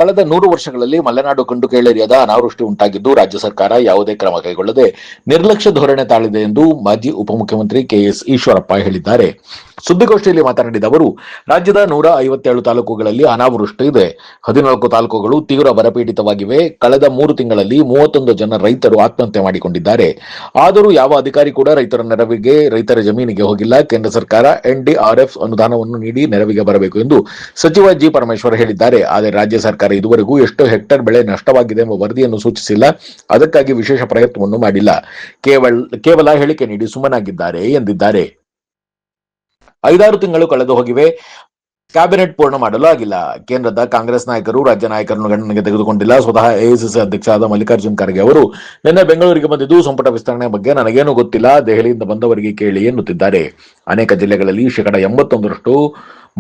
ಕಳೆದ 100 ವರ್ಷಗಳಲ್ಲಿ ಮಲೆನಾಡು ಕಂಡು ಕೇಳರಿಯದ ಅನಾವೃಷ್ಟಿ ಉಂಟಾಗಿದ್ದು ರಾಜ್ಯ ಸರ್ಕಾರ ಯಾವುದೇ ಕ್ರಮ ಕೈಗೊಳ್ಳದೆ ನಿರ್ಲಕ್ಷ್ಯ ಧೋರಣೆ ತಾಳಿದೆ ಎಂದು ಮಾಜಿ ಉಪಮುಖ್ಯಮಂತ್ರಿ ಕೆಎಸ್ ಈಶ್ವರಪ್ಪ ಹೇಳಿದ್ದಾರೆ. ಸುದ್ದಿಗೋಷ್ಠಿಯಲ್ಲಿ ಮಾತನಾಡಿದ ಅವರು, ರಾಜ್ಯದ 157 ತಾಲೂಕುಗಳಲ್ಲಿ ಅನಾವೃಷ್ಟಿ ಇದೆ. 14 ತಾಲೂಕುಗಳು ತೀವ್ರ ಬರಪೀಡಿತವಾಗಿವೆ. ಕಳೆದ 3 ತಿಂಗಳಲ್ಲಿ 31 ಜನ ರೈತರು ಆತ್ಮಹತ್ಯೆ ಮಾಡಿಕೊಂಡಿದ್ದಾರೆ. ಆದರೂ ಯಾವ ಅಧಿಕಾರಿ ಕೂಡ ರೈತರ ನೆರವಿಗೆ, ರೈತರ ಜಮೀನಿಗೆ ಹೋಗಿಲ್ಲ. ಕೇಂದ್ರ ಸರ್ಕಾರ ಎನ್ಡಿಆರ್ಎಫ್ ಅನುದಾನವನ್ನು ನೀಡಿ ನೆರವಿಗೆ ಬರಬೇಕು ಎಂದು ಸಚಿವ ಜಿ. ಪರಮೇಶ್ವರ್ ಹೇಳಿದ್ದಾರೆ. ಆದರೆ ರಾಜ್ಯ ಸರ್ಕಾರ ಇದುವರೆಗೂ ಎಷ್ಟು ಹೆಕ್ಟೇರ್ ಬೆಳೆ ನಷ್ಟವಾಗಿದೆ ಎಂಬ ವರದಿಯನ್ನು ಸೂಚಿಸಿಲ್ಲ. ಅದಕ್ಕಾಗಿ ವಿಶೇಷ ಪ್ರಯತ್ನವನ್ನು ಮಾಡಿಲ್ಲ. ಕೇವಲ ಹೇಳಿಕೆ ನೀಡಿ ಸುಮ್ಮನಾಗಿದ್ದಾರೆ ಎಂದಿದ್ದಾರೆ. 5-6 ತಿಂಗಳು ಕಳೆದು ಹೋಗಿವೆ. ಕ್ಯಾಬಿನೆಟ್ ಪೂರ್ಣ ಮಾಡಲು ಆಗಿಲ್ಲ. ಕೇಂದ್ರದ ಕಾಂಗ್ರೆಸ್ ನಾಯಕರು ರಾಜ್ಯ ನಾಯಕರನ್ನು ಗಣನೆಗೆ ತೆಗೆದುಕೊಂಡಿಲ್ಲ. ಸ್ವತಃ ಎಐಸಿಸಿ ಅಧ್ಯಕ್ಷರಾದ ಮಲ್ಲಿಕಾರ್ಜುನ್ ಖರ್ಗೆ ಅವರು ನಿನ್ನೆ ಬೆಂಗಳೂರಿಗೆ ಬಂದಿದ್ದು ಸಂಪುಟ ವಿಸ್ತರಣೆ ಬಗ್ಗೆ ನನಗೇನು ಗೊತ್ತಿಲ್ಲ, ದೆಹಲಿಯಿಂದ ಬಂದವರಿಗೆ ಕೇಳಿ ಎನ್ನುತ್ತಿದ್ದಾರೆ. ಅನೇಕ ಜಿಲ್ಲೆಗಳಲ್ಲಿ 81%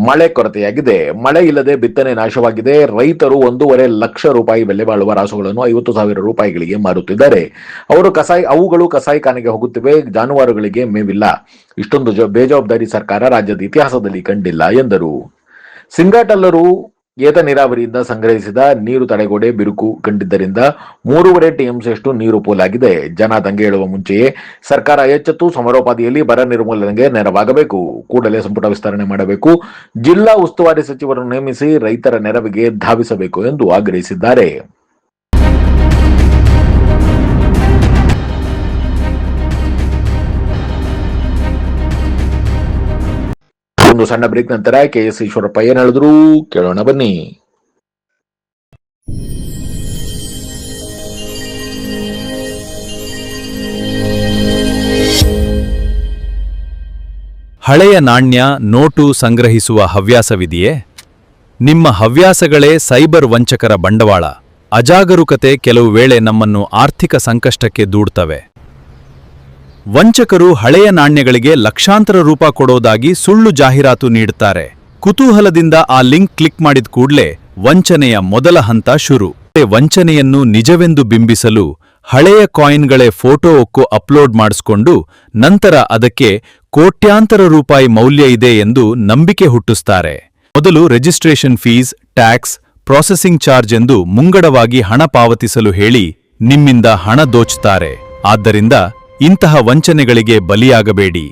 ಮಳೆ ಕೊರತೆಯಾಗಿದೆ. ಮಳೆ ಇಲ್ಲದೆ ಬಿತ್ತನೆ ನಾಶವಾಗಿದೆ. ರೈತರು 1.5 ಲಕ್ಷ ರೂಪಾಯಿ ಬೆಲೆ ಬಾಳುವ ರಾಸುಗಳನ್ನು 50,000 ರೂಪಾಯಿಗಳಿಗೆ ಮಾರುತ್ತಿದ್ದಾರೆ. ಅವುಗಳು ಕಸಾಯಿಖಾನೆಗೆ ಹೋಗುತ್ತಿವೆ. ಜಾನುವಾರುಗಳಿಗೆ ಮೇವಿಲ್ಲ. ಇಷ್ಟೊಂದು ಬೇಜವಾಬ್ದಾರಿ ಸರ್ಕಾರ ರಾಜ್ಯದ ಇತಿಹಾಸದಲ್ಲಿ ಕಂಡಿಲ್ಲ ಎಂದರು. ಸಿಂಗಾಟಲ್ಲರೂ ಏತ ನೀರಾವರಿಯಿಂದ ಸಂಗ್ರಹಿಸಿದ ನೀರು ತಡೆಗೋಡೆ ಬಿರುಕು ಕಂಡಿದ್ದರಿಂದ 3.5 ಟಿಎಂಸಿಯಷ್ಟು ನೀರು ಪೋಲಾಗಿದೆ. ಜನ ದಂಗೆ ಏಳುವ ಮುಂಚೆಯೇ ಸರ್ಕಾರ ಎಚ್ಚೆತ್ತು ಸಮರೋಪಾದಿಯಲ್ಲಿ ಬರ ನಿರ್ಮೂಲನೆಗೆ ನೆರವಾಗಬೇಕು. ಕೂಡಲೇ ಸಂಪುಟ ವಿಸ್ತರಣೆ ಮಾಡಬೇಕು. ಜಿಲ್ಲಾ ಉಸ್ತುವಾರಿ ಸಚಿವರನ್ನು ನೇಮಿಸಿ ರೈತರ ನೆರವಿಗೆ ಧಾವಿಸಬೇಕು ಎಂದು ಆಗ್ರಹಿಸಿದ್ದಾರೆ. ಒಂದು ಸಣ್ಣ ಬ್ರೇಕ್ ನಂತರ ಕೆಎಸ್ ಈಶ್ವರಪ್ಪ ಏನ್ ಹೇಳಿದ್ರು ಕೇಳೋಣ ಬನ್ನಿ. ಹಳೆಯ ನಾಣ್ಯ, ನೋಟು ಸಂಗ್ರಹಿಸುವ ಹವ್ಯಾಸವಿದೆಯೇ? ನಿಮ್ಮ ಹವ್ಯಾಸಗಳೇ ಸೈಬರ್ ವಂಚಕರ ಬಂಡವಾಳ. ಅಜಾಗರೂಕತೆ ಕೆಲವು ವೇಳೆ ನಮ್ಮನ್ನು ಆರ್ಥಿಕ ಸಂಕಷ್ಟಕ್ಕೆ ದೂಡ್ತವೆ. ವಂಚಕರು ಹಳೆಯ ನಾಣ್ಯಗಳಿಗೆ ಲಕ್ಷಾಂತರ ರೂಪಾಯಿ ಕೊಡೋದಾಗಿ ಸುಳ್ಳು ಜಾಹೀರಾತು ನೀಡುತ್ತಾರೆ. ಕುತೂಹಲದಿಂದ ಆ ಲಿಂಕ್ ಕ್ಲಿಕ್ ಮಾಡಿದ ಕೂಡಲೇ ವಂಚನೆಯ ಮೊದಲ ಹಂತ ಶುರು. ವಂಚನೆಯನ್ನು ನಿಜವೆಂದು ಬಿಂಬಿಸಲು ಹಳೆಯ ಕಾಯಿನ್ಗಳೇ ಫೋಟೋ ಒಕ್ಕು ಅಪ್ಲೋಡ್ ಮಾಡಿಸ್ಕೊಂಡು ನಂತರ ಅದಕ್ಕೆ ಕೋಟ್ಯಾಂತರ ರೂಪಾಯಿ ಮೌಲ್ಯ ಇದೆ ಎಂದು ನಂಬಿಕೆ ಹುಟ್ಟಿಸ್ತಾರೆ. ಮೊದಲು registration fees, tax, processing charge ಎಂದು ಮುಂಗಡವಾಗಿ ಹಣ ಪಾವತಿಸಲು ಹೇಳಿ ನಿಮ್ಮಿಂದ ಹಣ ದೋಚುತ್ತಾರೆ. ಆದ್ದರಿಂದ ಇಂತಹ ವಂಚನೆಗಳಿಗೆ ಬಲಿಯಾಗಬೇಡಿ.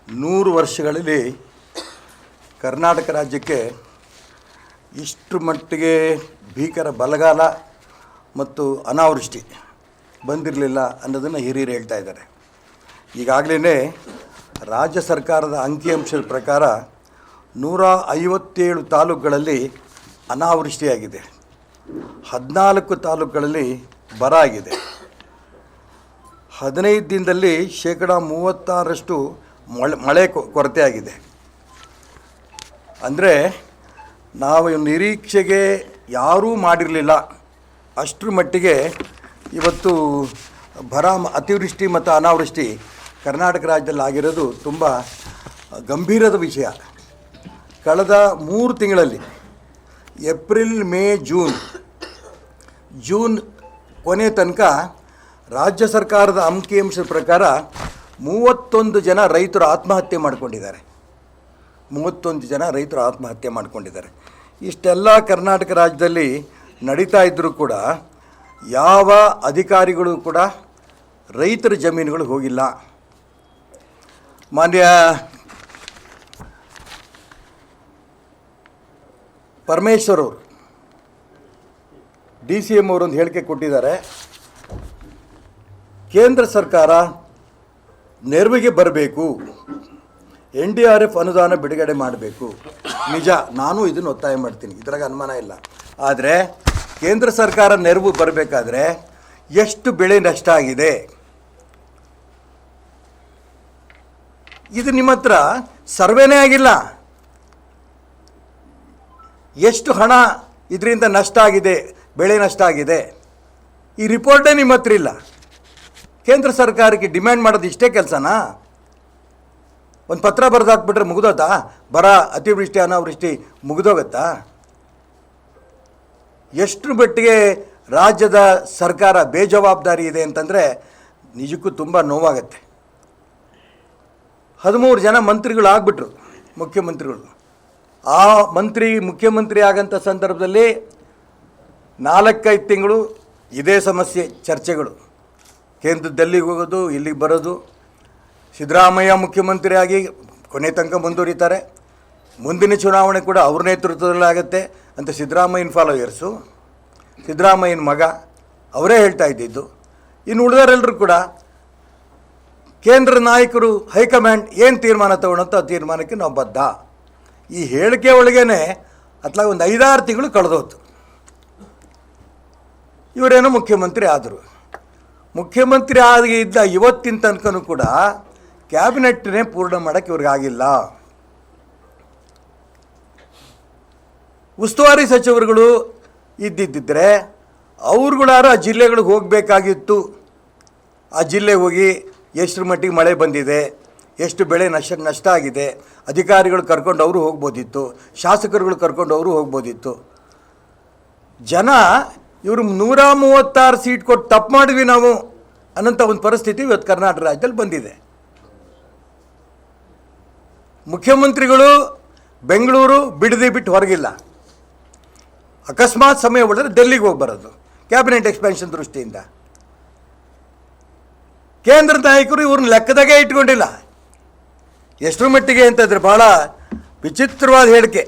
ನೂರು ವರ್ಷಗಳಲ್ಲಿ ಕರ್ನಾಟಕ ರಾಜ್ಯಕ್ಕೆ ಇಷ್ಟು ಮಟ್ಟಿಗೆ ಭೀಕರ ಬರಗಾಲ ಮತ್ತು ಅನಾವೃಷ್ಟಿ ಬಂದಿರಲಿಲ್ಲ ಅನ್ನೋದನ್ನು ಹಿರಿಯರು ಹೇಳ್ತಾ ಇದ್ದಾರೆ. ಈಗಾಗಲೇ ರಾಜ್ಯ ಸರ್ಕಾರದ ಅಂಕಿಅಂಶದ ಪ್ರಕಾರ 157 ತಾಲೂಕುಗಳಲ್ಲಿ ಅನಾವೃಷ್ಟಿಯಾಗಿದೆ. 14 ತಾಲೂಕುಗಳಲ್ಲಿ ಬರ ಆಗಿದೆ. 15 ದಿನದಲ್ಲಿ 36% ಮಳೆ ಕೊರತೆ ಆಗಿದೆ. ಅಂದರೆ ನಾವು ನಿರೀಕ್ಷೆಗೆ ಯಾರೂ ಮಾಡಿರಲಿಲ್ಲ ಅಷ್ಟರ ಮಟ್ಟಿಗೆ ಇವತ್ತು ಅತಿವೃಷ್ಟಿ ಮತ್ತು ಅನಾವೃಷ್ಟಿ ಕರ್ನಾಟಕ ರಾಜ್ಯದಲ್ಲಿ ಆಗಿರೋದು ತುಂಬ ಗಂಭೀರದ ವಿಷಯ. ಕಳೆದ 3 ತಿಂಗಳಲ್ಲಿ ಏಪ್ರಿಲ್, ಮೇ, ಜೂನ್ ಕೊನೆ ತನಕ ರಾಜ್ಯ ಸರ್ಕಾರದ ಅಂಕಿಅಂಶದ ಪ್ರಕಾರ 31 ಜನ ರೈತರು ಆತ್ಮಹತ್ಯೆ ಮಾಡಿಕೊಂಡಿದ್ದಾರೆ. 31 ಜನ ರೈತರು ಆತ್ಮಹತ್ಯೆ ಮಾಡಿಕೊಂಡಿದ್ದಾರೆ. ಇಷ್ಟೆಲ್ಲ ಕರ್ನಾಟಕ ರಾಜ್ಯದಲ್ಲಿ ನಡೀತಾ ಇದ್ದರೂ ಕೂಡ ಯಾವ ಅಧಿಕಾರಿಗಳು ಕೂಡ ರೈತರ ಜಮೀನುಗಳು ಹೋಗಿಲ್ಲ. ಮಾನ್ಯ ಪರಮೇಶ್ವರ್ ಅವರು DCM ಅವರೊಂದು ಹೇಳಿಕೆ ಕೊಟ್ಟಿದ್ದಾರೆ. ಕೇಂದ್ರ ಸರ್ಕಾರ ನೆರವಿಗೆ ಬರಬೇಕು, NDRF ಅನುದಾನ ಬಿಡುಗಡೆ ಮಾಡಬೇಕು. ನಿಜ, ನಾನು ಇದನ್ನು ಒತ್ತಾಯ ಮಾಡ್ತೀನಿ, ಇದ್ರಾಗ ಅನುಮಾನ ಇಲ್ಲ. ಆದರೆ ಕೇಂದ್ರ ಸರ್ಕಾರ ನೆರವು ಬರಬೇಕಾದ್ರೆ ಎಷ್ಟು ಬೆಳೆ ನಷ್ಟ ಆಗಿದೆ ಇದು ನಿಮ್ಮ ಹತ್ರ ಸರ್ವೇನೇ ಆಗಿಲ್ಲ. ಎಷ್ಟು ಹಣ ಇದರಿಂದ ನಷ್ಟ ಆಗಿದೆ, ಬೆಳೆ ನಷ್ಟ ಆಗಿದೆ, ಈ ರಿಪೋರ್ಟೇ ನಿಮ್ಮ ಹತ್ರ ಇಲ್ಲ. ಕೇಂದ್ರ ಸರ್ಕಾರಕ್ಕೆ ಡಿಮ್ಯಾಂಡ್ ಮಾಡೋದು ಇಷ್ಟೇ ಕೆಲಸನಾ? ಒಂದು ಪತ್ರ ಬರೆದು ಹಾಕ್ಬಿಟ್ರೆ ಮುಗಿದೋತಾ? ಬರ, ಅತಿವೃಷ್ಟಿ ಅನಾವೃಷ್ಟಿ ಮುಗಿದೋಗತ್ತಾ? ಎಷ್ಟು ಮಟ್ಟಿಗೆ ರಾಜ್ಯದ ಸರ್ಕಾರ ಬೇಜವಾಬ್ದಾರಿ ಇದೆ ಅಂತಂದರೆ ನಿಜಕ್ಕೂ ತುಂಬ ನೋವಾಗತ್ತೆ. 13 ಜನ ಮಂತ್ರಿಗಳು ಆಗಿಬಿಟ್ರು, ಮುಖ್ಯಮಂತ್ರಿಗಳು. ಆ ಮುಖ್ಯಮಂತ್ರಿ ಆಗಂಥ ಸಂದರ್ಭದಲ್ಲಿ 4-5 ತಿಂಗಳು ಇದೇ ಸಮಸ್ಯೆ ಚರ್ಚೆಗಳು. ಕೇಂದ್ರದಲ್ಲಿಗೆ ಹೋಗೋದು, ಇಲ್ಲಿಗೆ ಬರೋದು. ಸಿದ್ದರಾಮಯ್ಯ ಮುಖ್ಯಮಂತ್ರಿಯಾಗಿ ಕೊನೆ ತನಕ ಮುಂದುವರಿತಾರೆ. ಮುಂದಿನ ಚುನಾವಣೆ ಕೂಡ ಅವ್ರ ನೇತೃತ್ವದಲ್ಲಿ ಆಗುತ್ತೆ ಅಂತ ಸಿದ್ದರಾಮಯ್ಯನ ಫಾಲೋಯರ್ಸು, ಸಿದ್ದರಾಮಯ್ಯನ ಮಗ ಅವರೇ ಹೇಳ್ತಾ ಇದ್ದಿದ್ದು. ಇನ್ನು ಉಳಿದವರೆಲ್ಲರೂ ಕೂಡ ಕೇಂದ್ರ ನಾಯಕರು, ಹೈಕಮಾಂಡ್ ಏನು ತೀರ್ಮಾನ ತಗೊಳ್ಳೋಂಥ ತೀರ್ಮಾನಕ್ಕೆ ನಾವು ಬದ್ಧ. ಈ ಹೇಳಿಕೆ ಒಳಗೇ ಅತ್ಲಾಗ ಒಂದು 5-6 ತಿಂಗಳು ಕಳೆದೋತು. ಇವರೇನೋ ಮುಖ್ಯಮಂತ್ರಿ ಆದರು. ಮುಖ್ಯಮಂತ್ರಿ ಇದ್ದ ಇವತ್ತಿನ ತನಕನೂ ಕೂಡ ಕ್ಯಾಬಿನೆಟ್ನೇ ಪೂರ್ಣ ಮಾಡೋಕ್ಕೆ ಇವ್ರಿಗಾಗಿಲ್ಲ. ಉಸ್ತುವಾರಿ ಸಚಿವರುಗಳು ಇದ್ದಿದ್ದರೆ ಅವ್ರುಗಳಾರು ಆ ಜಿಲ್ಲೆಗಳಿಗೆ ಹೋಗಬೇಕಾಗಿತ್ತು. ಆ ಜಿಲ್ಲೆಗೆ ಹೋಗಿ ಎಷ್ಟರ ಮಟ್ಟಿಗೆ ಮಳೆ ಬಂದಿದೆ, ಎಷ್ಟು ಬೆಳೆ ನಷ್ಟ ಆಗಿದೆ, ಅಧಿಕಾರಿಗಳು ಕರ್ಕೊಂಡು ಅವರು ಹೋಗ್ಬೋದಿತ್ತು, ಶಾಸಕರುಗಳು ಕರ್ಕೊಂಡು ಅವರು ಹೋಗ್ಬೋದಿತ್ತು. ಜನ ಇವರು 136 ಸೀಟ್ ಕೊಟ್ಟು ತಪ್ಪು ಮಾಡಿದ್ವಿ ನಾವು ಅನ್ನೋಂಥ ಒಂದು ಪರಿಸ್ಥಿತಿ ಇವತ್ತು ಕರ್ನಾಟಕ ರಾಜ್ಯದಲ್ಲಿ ಬಂದಿದೆ. ಮುಖ್ಯಮಂತ್ರಿಗಳು ಬೆಂಗಳೂರು ಬಿಟ್ಟು ಹೊರಗಿಲ್ಲ. ಅಕಸ್ಮಾತ್ ಸಮಯ ಉಳಿದ್ರೆ ಡೆಲ್ಲಿಗೆ ಹೋಗಿ ಬರೋದು ಕ್ಯಾಬಿನೆಟ್ ಎಕ್ಸ್ಪ್ಯಾನ್ಷನ್ ದೃಷ್ಟಿಯಿಂದ. ಕೇಂದ್ರ ನಾಯಕರು ಇವ್ರನ್ನ ಲೆಕ್ಕದಾಗೆ ಇಟ್ಕೊಂಡಿಲ್ಲ. ಎಷ್ಟರ ಮಟ್ಟಿಗೆ ಅಂತಂದರೆ ಭಾಳ ವಿಚಿತ್ರವಾದ ಹೇಳಿಕೆ.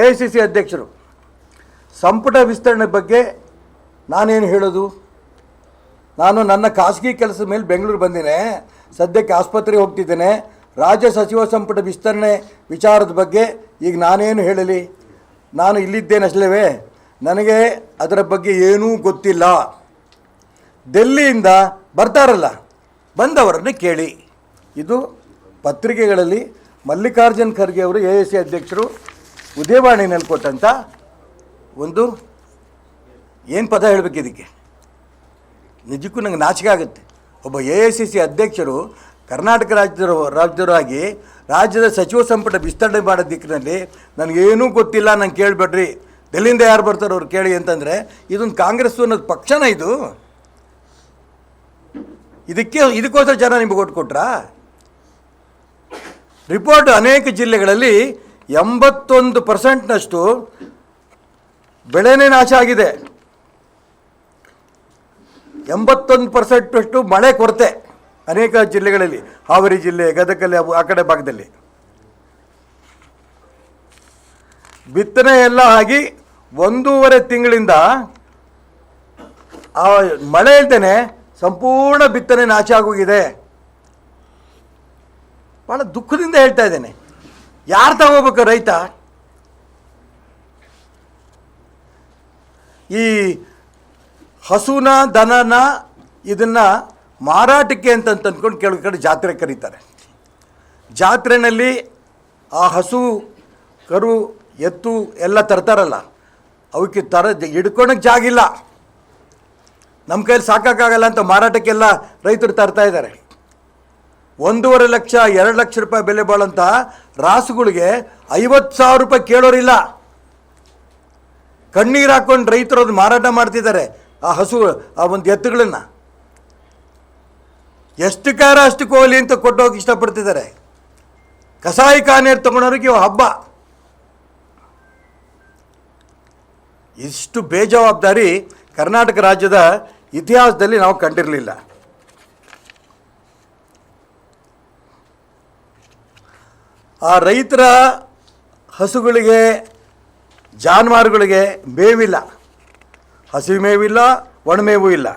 AICC ಅಧ್ಯಕ್ಷರು ಸಂಪುಟ ವಿಸ್ತರಣೆ ಬಗ್ಗೆ ನಾನೇನು ಹೇಳೋದು? ನಾನು ನನ್ನ ಖಾಸಗಿ ಕೆಲಸದ ಮೇಲೆ ಬೆಂಗಳೂರು ಬಂದಿನೇ, ಸದ್ಯಕ್ಕೆ ಆಸ್ಪತ್ರೆಗೆ ಹೋಗ್ತಿದ್ದೇನೆ. ರಾಜ್ಯ ಸಚಿವ ಸಂಪುಟ ವಿಸ್ತರಣೆ ವಿಚಾರದ ಬಗ್ಗೆ ಈಗ ನಾನೇನು ಹೇಳಲಿ? ನಾನು ಇಲ್ಲಿದ್ದೇನೆ ಅಷ್ಟೇ, ನನಗೆ ಅದರ ಬಗ್ಗೆ ಏನೂ ಗೊತ್ತಿಲ್ಲ. ಡೆಲ್ಲಿಯಿಂದ ಬರ್ತಾರಲ್ಲ, ಬಂದವರನ್ನೇ ಕೇಳಿ. ಇದು ಪತ್ರಿಕೆಗಳಲ್ಲಿ ಮಲ್ಲಿಕಾರ್ಜುನ್ ಖರ್ಗೆ ಅವರು AICC ಅಧ್ಯಕ್ಷರು ಉದಯವಾಣಿನಲ್ಲಿ ಕೊಟ್ಟಂಥ ಒಂದು ಏನು ಪದ ಹೇಳಬೇಕು ಇದಕ್ಕೆ? ನಿಜಕ್ಕೂ ನಂಗೆ ನಾಚಿಕೆ ಆಗುತ್ತೆ. ಒಬ್ಬ AICC ಅಧ್ಯಕ್ಷರು ಕರ್ನಾಟಕ ರಾಜ್ಯದವರಾಗಿ ರಾಜ್ಯದ ಸಚಿವ ಸಂಪುಟ ವಿಸ್ತರಣೆ ಮಾಡೋ ದಿಕ್ಕಿನಲ್ಲಿ ನನಗೇನೂ ಗೊತ್ತಿಲ್ಲ, ನಂಗೆ ಕೇಳಬೇಡ್ರಿ, ಡೆಲ್ಲಿಯಿಂದ ಯಾರು ಬರ್ತಾರೋ ಅವ್ರು ಕೇಳಿ ಅಂತಂದರೆ ಇದೊಂದು ಕಾಂಗ್ರೆಸ್ ಅನ್ನೋದು ಪಕ್ಷನ ಇದು? ಇದಕ್ಕೋಸ್ಕರ ಜನ ನಿಮಗೆ ಓಟ್ ಕೊಟ್ರಾ? ರಿಪೋರ್ಟ್ ಅನೇಕ ಜಿಲ್ಲೆಗಳಲ್ಲಿ 81%ನಷ್ಟು ಬೆಳೆನೇ ನಾಶ ಆಗಿದೆ. 81%ನಷ್ಟು ಮಳೆ ಕೊರತೆ ಅನೇಕ ಜಿಲ್ಲೆಗಳಲ್ಲಿ, ಹಾವೇರಿ ಜಿಲ್ಲೆ, ಗದಗಲ್ಲಿ, ಆ ಕಡೆ ಭಾಗದಲ್ಲಿ. ಬಿತ್ತನೆ ಎಲ್ಲ ಆಗಿ 1.5 ತಿಂಗಳಿಂದ ಆ ಮಳೆ ಇಲ್ದೇನೆ ಸಂಪೂರ್ಣ ಬಿತ್ತನೆ ನಾಶ ಆಗೋಗಿದೆ. ಭಾಳ ದುಃಖದಿಂದ ಹೇಳ್ತಾ ಇದ್ದೇನೆ. ಯಾರು ತಗೋಬೇಕು ರೈತ? ಈ ಹಸುನ, ದನನ ಇದನ್ನು ಮಾರಾಟಕ್ಕೆ ಅಂತ ಅಂದ್ಕೊಂಡು ಕೆಲವು ಕಡೆ ಜಾತ್ರೆ ಕರೀತಾರೆ. ಜಾತ್ರೆಯಲ್ಲಿ ಆ ಹಸು, ಕರು, ಎತ್ತು ಎಲ್ಲ ತರ್ತಾರಲ್ಲ, ಅವಕ್ಕೆ ಹಿಡ್ಕೊಳಕ್ಕೆ ಜಾಗಿಲ್ಲ, ನಮ್ಮ ಕೈಯಲ್ಲಿ ಸಾಕಾಗಲ್ಲ ಅಂತ ಮಾರಾಟಕ್ಕೆಲ್ಲ ರೈತರು ತರ್ತಾ ಇದ್ದಾರೆ. 1.5 ಲಕ್ಷ 2 ಲಕ್ಷ ರೂಪಾಯಿ ಬೆಲೆ ಬಾಳಂಥ ರಾಸುಗಳಿಗೆ 50,000 ರೂಪಾಯಿ ಕೇಳೋರಿಲ್ಲ. ಕಣ್ಣೀರು ಹಾಕ್ಕೊಂಡು ರೈತರು ಅದು ಮಾರಾಟ ಮಾಡ್ತಿದ್ದಾರೆ. ಆ ಹಸು, ಆ ಒಂದು ಎತ್ತುಗಳನ್ನು ಎಷ್ಟು ಕಾರ ಅಷ್ಟು ಕೋಲಿ ಅಂತ ಕೊಟ್ಟೋಗಿ ಇಷ್ಟಪಡ್ತಿದ್ದಾರೆ. ಕಸಾಯಿ ಖಾನೆಯರು ತೊಗೊಂಡವ್ರಿಗೆ ಹಬ್ಬ. ಇಷ್ಟು ಬೇಜವಾಬ್ದಾರಿ ಕರ್ನಾಟಕ ರಾಜ್ಯದ ಇತಿಹಾಸದಲ್ಲಿ ನಾವು ಕಂಡಿರಲಿಲ್ಲ. ಆ ರೈತರ ಹಸುಗಳಿಗೆ, ಜಾನುವಾರುಗಳಿಗೆ ಮೇವಿಲ್ಲ, ಹಸಿರು ಮೇವಿಲ್ಲ, ಒಣಮೇವೂ ಇಲ್ಲ.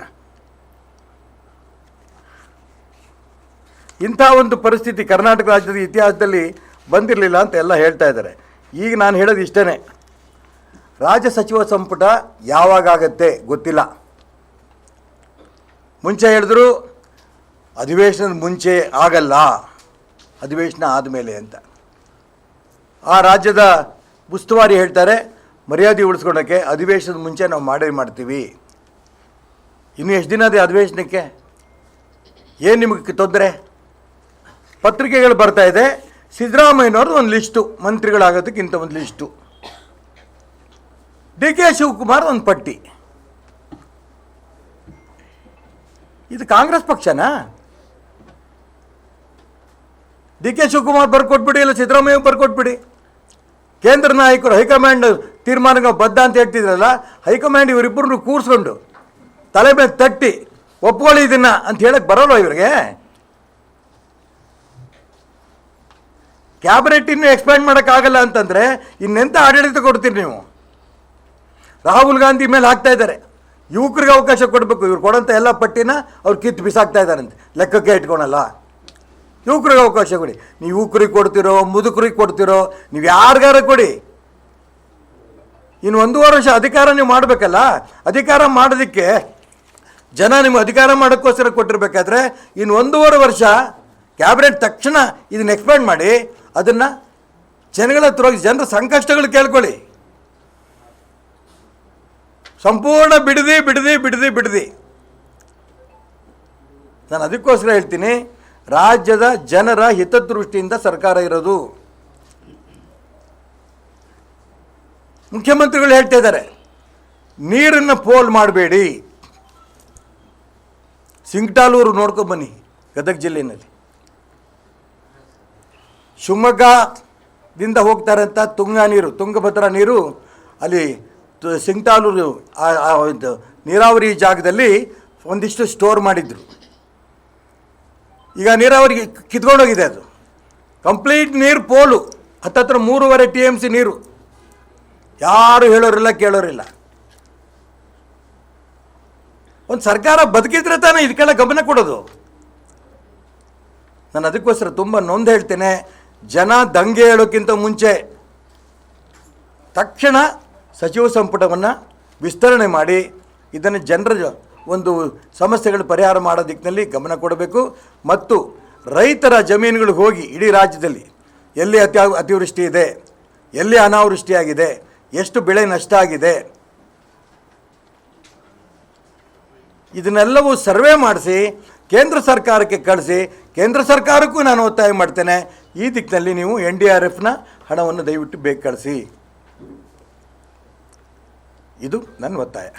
ಇಂಥ ಒಂದು ಪರಿಸ್ಥಿತಿ ಕರ್ನಾಟಕ ರಾಜ್ಯದ ಇತಿಹಾಸದಲ್ಲಿ ಬಂದಿರಲಿಲ್ಲ ಅಂತ ಎಲ್ಲ ಹೇಳ್ತಾ ಇದ್ದಾರೆ. ಈಗ ನಾನು ಹೇಳೋದು ಇಷ್ಟೇ, ರಾಜ್ಯ ಸಚಿವ ಸಂಪುಟ ಯಾವಾಗತ್ತೆ ಗೊತ್ತಿಲ್ಲ. ಮುಂಚೆ ಹೇಳಿದ್ರು ಅಧಿವೇಶನದ ಮುಂಚೆ ಆಗಲ್ಲ, ಅಧಿವೇಶನ ಆದಮೇಲೆ ಅಂತ. ಆ ರಾಜ್ಯದ ಉಸ್ತುವಾರಿ ಹೇಳ್ತಾರೆ, ಮರ್ಯಾದೆ ಉಳಿಸ್ಕೊಳಕ್ಕೆ ಅಧಿವೇಶನದ ಮುಂಚೆ ನಾವು ಮಾಡ್ತೀವಿ. ಇನ್ನು ಎಷ್ಟು ದಿನ ಅದೇ ಅಧಿವೇಶನಕ್ಕೆ? ಏನು ನಿಮಗೆ ತೊಂದರೆ? ಪತ್ರಿಕೆಗಳು ಬರ್ತಾ ಇದೆ, ಸಿದ್ದರಾಮಯ್ಯನವ್ರದ್ದು ಒಂದು ಲಿಸ್ಟು, ಮಂತ್ರಿಗಳಾಗೋದಕ್ಕಿಂತ ಒಂದು ಲಿಸ್ಟು, ಡಿ ಕೆ ಶಿವಕುಮಾರ್ ಒಂದು ಪಟ್ಟಿ. ಇದು ಕಾಂಗ್ರೆಸ್ ಪಕ್ಷನಾ? ಡಿ ಕೆ ಶಿವಕುಮಾರ್ ಬರ್ಕೊಟ್ಬಿಡಿ, ಇಲ್ಲ ಸಿದ್ದರಾಮಯ್ಯ ಬರ್ಕೊಟ್ಬಿಡಿ. ಕೇಂದ್ರ ನಾಯಕರು ಹೈಕಮಾಂಡ್ ತೀರ್ಮಾನಗಳು ಬದ್ಧ ಅಂತ ಹೇಳ್ತಿದ್ರಲ್ಲ, ಹೈಕಮಾಂಡ್ ಇವರಿಬ್ಬರನ್ನು ಕೂರಿಸ್ಕೊಂಡು ತಲೆ ಮೇಲೆ ತಟ್ಟಿ ಒಪ್ಕೊಳ್ಳಿ ಇದನ್ನ ಅಂತ ಹೇಳಕ್ಕೆ ಬರೋಲ್ಲ ಇವರಿಗೆ. ಕ್ಯಾಬಿನೆಟ್ ಇನ್ನೂ ಎಕ್ಸ್ಪ್ಯಾಂಡ್ ಮಾಡೋಕ್ಕಾಗಲ್ಲ ಅಂತಂದರೆ ಇನ್ನೆಂಥ ಆಡಳಿತ ಕೊಡ್ತೀರಿ ನೀವು? ರಾಹುಲ್ ಗಾಂಧಿ ಮೇಲೆ ಹಾಕ್ತಾ ಇದ್ದಾರೆ, ಯುವಕರಿಗೆ ಅವಕಾಶ ಕೊಡಬೇಕು, ಇವ್ರು ಕೊಡೋಂಥ ಎಲ್ಲ ಪಟ್ಟಿನ ಅವ್ರು ಕಿತ್ತು ಬಿಸಾಕ್ತಾ ಇದ್ದಾರಂತೆ, ಲೆಕ್ಕಕ್ಕೆ ಇಟ್ಕೊಳಲ್ಲ. ಯುವಕರಿಗೆ ಅವಕಾಶ ಕೊಡಿ. ನೀವು ಯುವಕರಿಗೆ ಕೊಡ್ತಿರೋ, ಮುದುಕರಿಗೆ ಕೊಡ್ತಿರೋ, ನೀವು ಯಾರಿಗಾರ ಕೊಡಿ. ಇನ್ನು 1.5 ವರ್ಷ ಅಧಿಕಾರ ನೀವು ಮಾಡಬೇಕಲ್ಲ. ಅಧಿಕಾರ ಮಾಡೋದಕ್ಕೆ ಜನ ನಿಮ್ಗೆ ಅಧಿಕಾರ ಮಾಡೋಕ್ಕೋಸ್ಕರ ಕೊಟ್ಟಿರ್ಬೇಕಾದ್ರೆ ಇನ್ನು 1.5 ವರ್ಷ ಕ್ಯಾಬಿನೆಟ್ ತಕ್ಷಣ ಇದನ್ನು ಎಕ್ಸ್ಪ್ಯಾಂಡ್ ಮಾಡಿ ಅದನ್ನು ಜನಗಳ ಹತ್ರ ಹೋಗಿ ಜನರ ಸಂಕಷ್ಟಗಳು ಕೇಳ್ಕೊಳ್ಳಿ. ಸಂಪೂರ್ಣ ಬಿಡದಿ. ನಾನು ಅದಕ್ಕೋಸ್ಕರ ಹೇಳ್ತೀನಿ, ರಾಜ್ಯದ ಜನರ ಹಿತದೃಷ್ಟಿಯಿಂದ ಸರ್ಕಾರ ಇರೋದು. ಮುಖ್ಯಮಂತ್ರಿಗಳು ಹೇಳ್ತಾ ಇದ್ದಾರೆ, ನೀರನ್ನು ಪೋಲ್ ಮಾಡಬೇಡಿ. ಸಿಂಗ್ಟಾಲೂರು ನೋಡ್ಕೊಂಬನ್ನಿ, ಗದಗ ಜಿಲ್ಲೆಯಲ್ಲಿ. ಶಿವಮೊಗ್ಗದಿಂದ ಹೋಗ್ತಾರಂತ ತುಂಗಭದ್ರಾ ನೀರು ಅಲ್ಲಿ ಸಿಂಗ್ಟಾಲೂರು ನೀರಾವರಿ ಜಾಗದಲ್ಲಿ ಒಂದಿಷ್ಟು ಸ್ಟೋರ್ ಮಾಡಿದ್ರು. ಈಗ ನೀರಾವರಿಗೆ ಕಿತ್ಕೊಂಡೋಗಿದೆ ಅದು. ಕಂಪ್ಲೀಟ್ ನೀರು ಪೋಲು, ಹತ್ತತ್ರ 3.5 TMC ನೀರು. ಯಾರು ಹೇಳೋರಿಲ್ಲ, ಕೇಳೋರಿಲ್ಲ. ಒಂದು ಸರ್ಕಾರ ಬದುಕಿದ್ರೆ ತಾನೇ ಇದಕ್ಕೆಲ್ಲ ಗಮನ ಕೊಡೋದು. ನಾನು ಅದಕ್ಕೋಸ್ಕರ ತುಂಬ ನೊಂದು ಹೇಳ್ತೇನೆ, ಜನ ದಂಗೆ ಹೇಳೋಕ್ಕಿಂತ ಮುಂಚೆ ತಕ್ಷಣ ಸಚಿವ ಸಂಪುಟವನ್ನು ವಿಸ್ತರಣೆ ಮಾಡಿ ಇದನ್ನು ಜನರ ಒಂದು ಸಮಸ್ಯೆಗಳು ಪರಿಹಾರ ಮಾಡೋ ದಿಕ್ಕಿನಲ್ಲಿ ಗಮನ ಕೊಡಬೇಕು. ಮತ್ತು ರೈತರ ಜಮೀನುಗಳಿಗೆ ಹೋಗಿ ಇಡೀ ರಾಜ್ಯದಲ್ಲಿ ಎಲ್ಲಿ ಅತಿವೃಷ್ಟಿ ಇದೆ, ಎಲ್ಲಿ ಅನಾವೃಷ್ಟಿಯಾಗಿದೆ, ಎಷ್ಟು ಬೆಳೆ ನಷ್ಟ ಆಗಿದೆ, ಇದನ್ನೆಲ್ಲವೂ ಸರ್ವೆ ಮಾಡಿಸಿ ಕೇಂದ್ರ ಸರ್ಕಾರಕ್ಕೆ ಕಳಿಸಿ. ಕೇಂದ್ರ ಸರ್ಕಾರಕ್ಕೂ ನಾನು ಒತ್ತಾಯ ಮಾಡ್ತೇನೆ, ಈ ದಿಕ್ಕಿನಲ್ಲಿ ನೀವು NDRFನ ಹಣವನ್ನು ದಯವಿಟ್ಟು ಬೇಗ ಕಳಿಸಿ. ಇದು ನನ್ನ ಒತ್ತಾಯ.